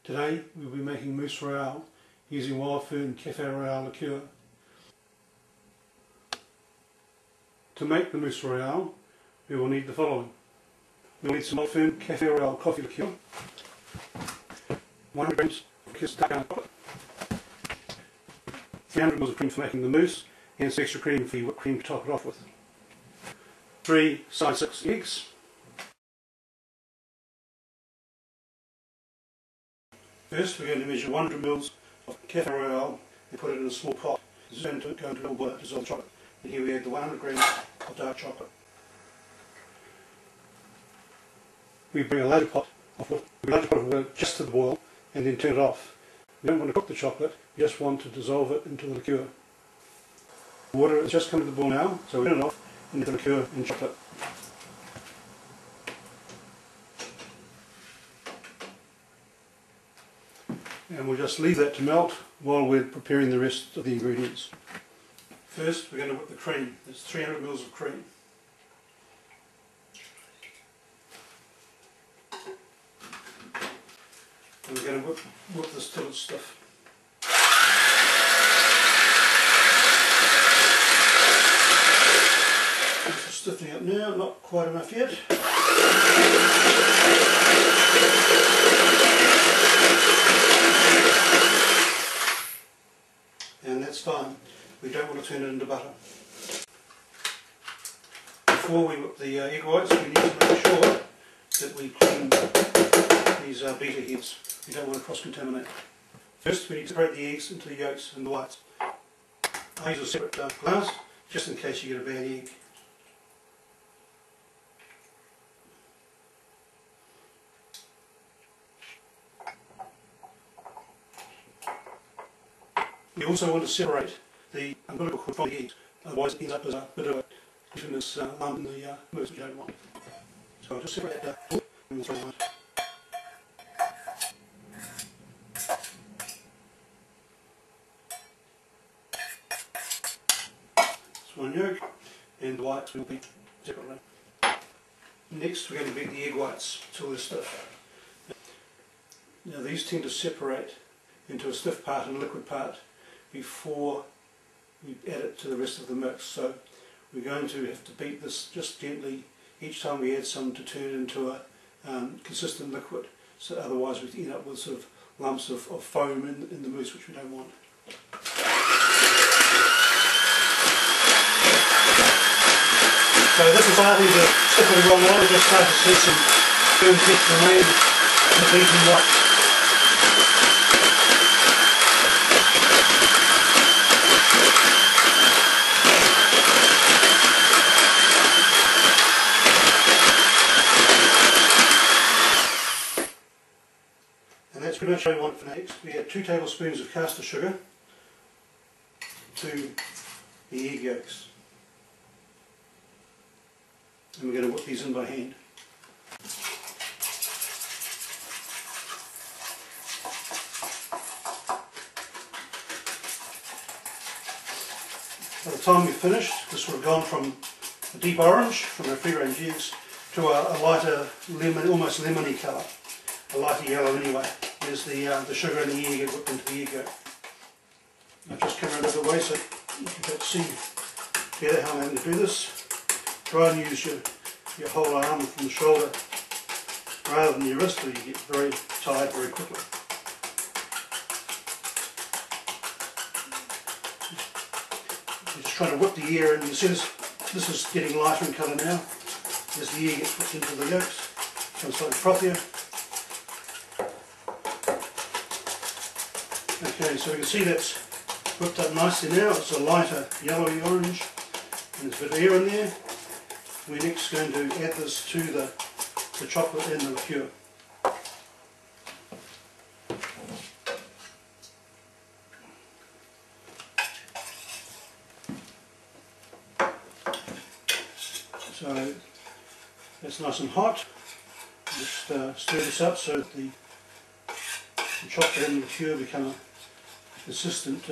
Today we'll be making mousse-royale using wild fern cafe royale liqueur. To make the mousse-royale we will need the following. We will need some wild fern cafe royale coffee liqueur, 100 grams of kissed dark chocolate, 300 ml of cream for making the mousse, and some extra cream for your whipped cream to top it off with. 3 size 6 eggs, first we're going to measure 100 ml of cafe royale and put it in a small pot. This is going to go into a little boiler to dissolve the chocolate. And here we add the 100 grams of dark chocolate. We bring a larger pot of water just to the boil and then turn it off. We don't want to cook the chocolate, we just want to dissolve it into the liqueur. The water is just come to the boil now, so we turn it off and the liqueur and chocolate. And we'll just leave that to melt while we're preparing the rest of the ingredients. First we're going to whip the cream. There's 300 ml of cream. And we're going to whip this till it's stiff. This is stiffening up now, not quite enough yet. And that's fine. We don't want to turn it into butter. Before we whip the egg whites, we need to make sure that we clean these beater heads. We don't want to cross-contaminate. First we need to separate the eggs into the yolks and the whites. I use a separate glass just in case you get a bad egg. We also want to separate the umbilical cord from the eggs, otherwise it ends up as a bit of a glutinous lump in the mousse which you don't want. So I'll just separate that and throw it out. One yolk, and the whites will beat separately. Next we're going to beat the egg whites until they're stiff. Now these tend to separate into a stiff part and a liquid part before we add it to the rest of the mix, so we're going to have to beat this just gently each time we add some to turn it into a consistent liquid, so otherwise we end up with sort of lumps of foam in the mousse which we don't want. So this is starting to stick really well now. We just start to see some firm texture remain in the beaten white. And that's pretty much what we want for next. We add 2 tablespoons of caster sugar to the egg yolks. And we're going to whip these in by hand. By the time we've finished, this would have gone from a deep orange, from our free range eggs, to a lighter lemon, almost lemony colour, a lighter yellow anyway. There's the sugar and the egg get whipped into the egg yolk. I've just come around the other way so you can see better how I'm going to do this. Try and use your whole arm from the shoulder rather than your wrist, or you get very tired very quickly. You're just trying to whip the air, and you see this is getting lighter in colour now as the air gets put into the yolks. Becomes slightly frothier. Okay, so we can see that's whipped up nicely now. It's a lighter yellowy orange, and there's a bit of air in there. We're next going to add this to the chocolate and the liqueur. So that's nice and hot. Just stir this up so that the chocolate and the liqueur become a consistent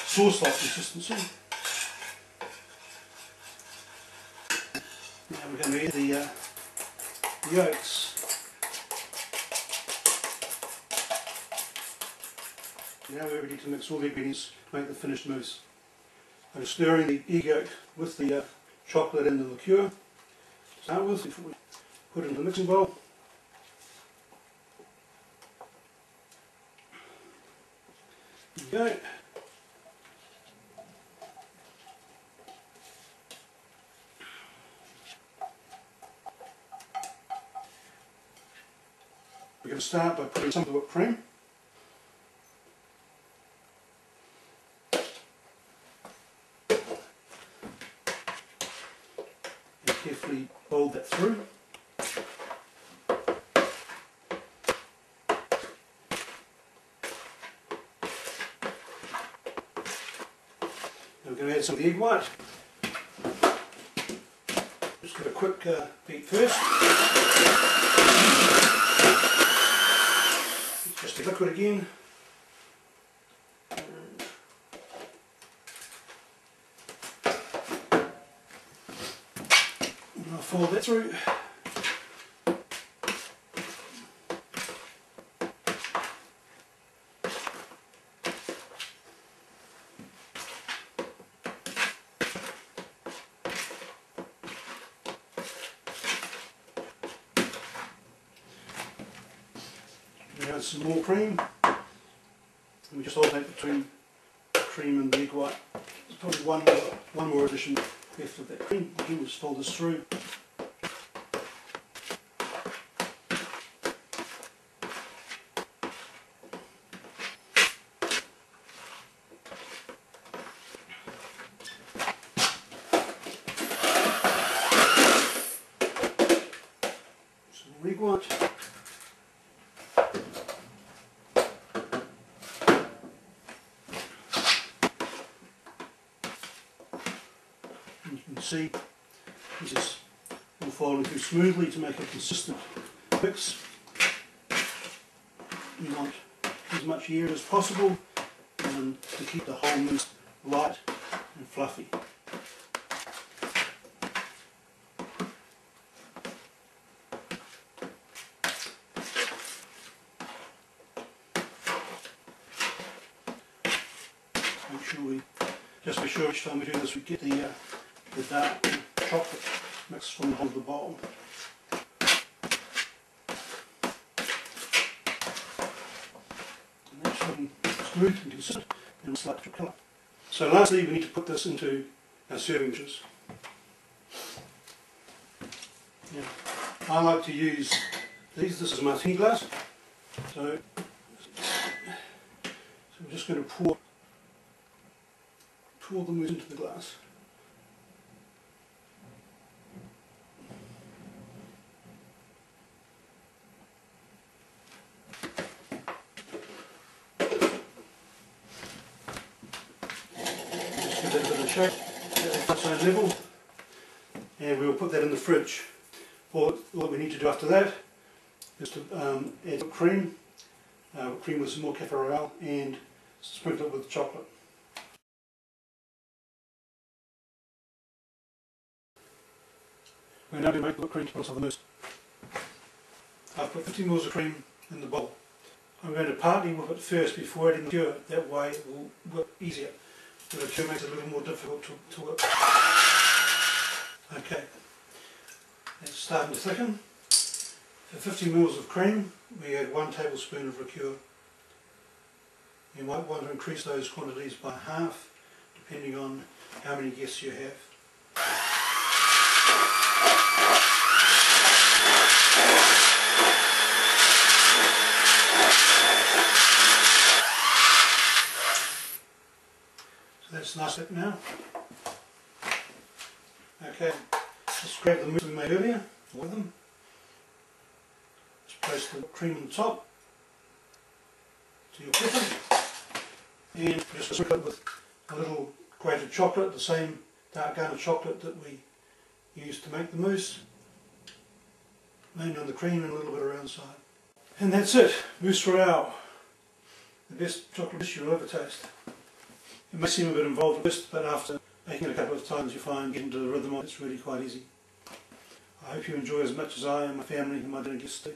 sauce-like consistency. Now we're going to add the yolks. Now we're ready to mix all the ingredients to make the finished mousse. I'm just stirring the egg yolk with the chocolate and the liqueur to start with before we put it in the mixing bowl. There you go. We're going to start by putting some of the whipped cream. And carefully fold that through. Now we're going to add some of the egg white. Just give it a quick beat first. Just the liquid again. And I'll fold that through. Add some more cream, and we just alternate between the cream and the egg white. There's probably one more addition left of that cream. Again, just fold this through. Some more egg white. You can see this is all folding through smoothly to make a consistent mix. You want as much air as possible and to keep the whole mousse light and fluffy. Make sure just be sure each time we do this we get the dark chocolate mixed from the whole of the bowl. And that should be smooth and consistent and a slight different colour. So lastly we need to put this into our serving dishes. Now, I like to use these. This is a martini glass. So we're just going to pour the mousse into the glass. Just give that a bit of a shake at the same level, and we will put that in the fridge. What we need to do after that is to add whipped cream with some more mousse-royale, and sprinkle it with chocolate. We're now going to make the whipped cream to put on the mousse. I've put 50 ml of cream in the bowl. I'm going to partly whip it first before adding the liqueur. That way it will whip easier. The liqueur makes it a little more difficult to whip. Okay, it's starting to thicken. For 50 ml of cream, we add 1 tablespoon of liqueur. You might want to increase those quantities by half, depending on how many guests you have. So that's nice up now. Okay, let's grab the mousse we made earlier with them. Just place the cream on the top to your clipper, and just sprinkle it with a little grated chocolate, the same dark garnet chocolate that we used to make the mousse, mainly on the cream and a little bit around the side. And that's it, mousse-royale, the best chocolate dish you'll ever taste. It may seem a bit involved at first, but after making it a couple of times you find getting to the rhythm of it, it's really quite easy. I hope you enjoy as much as I and my family and my dinner guests do.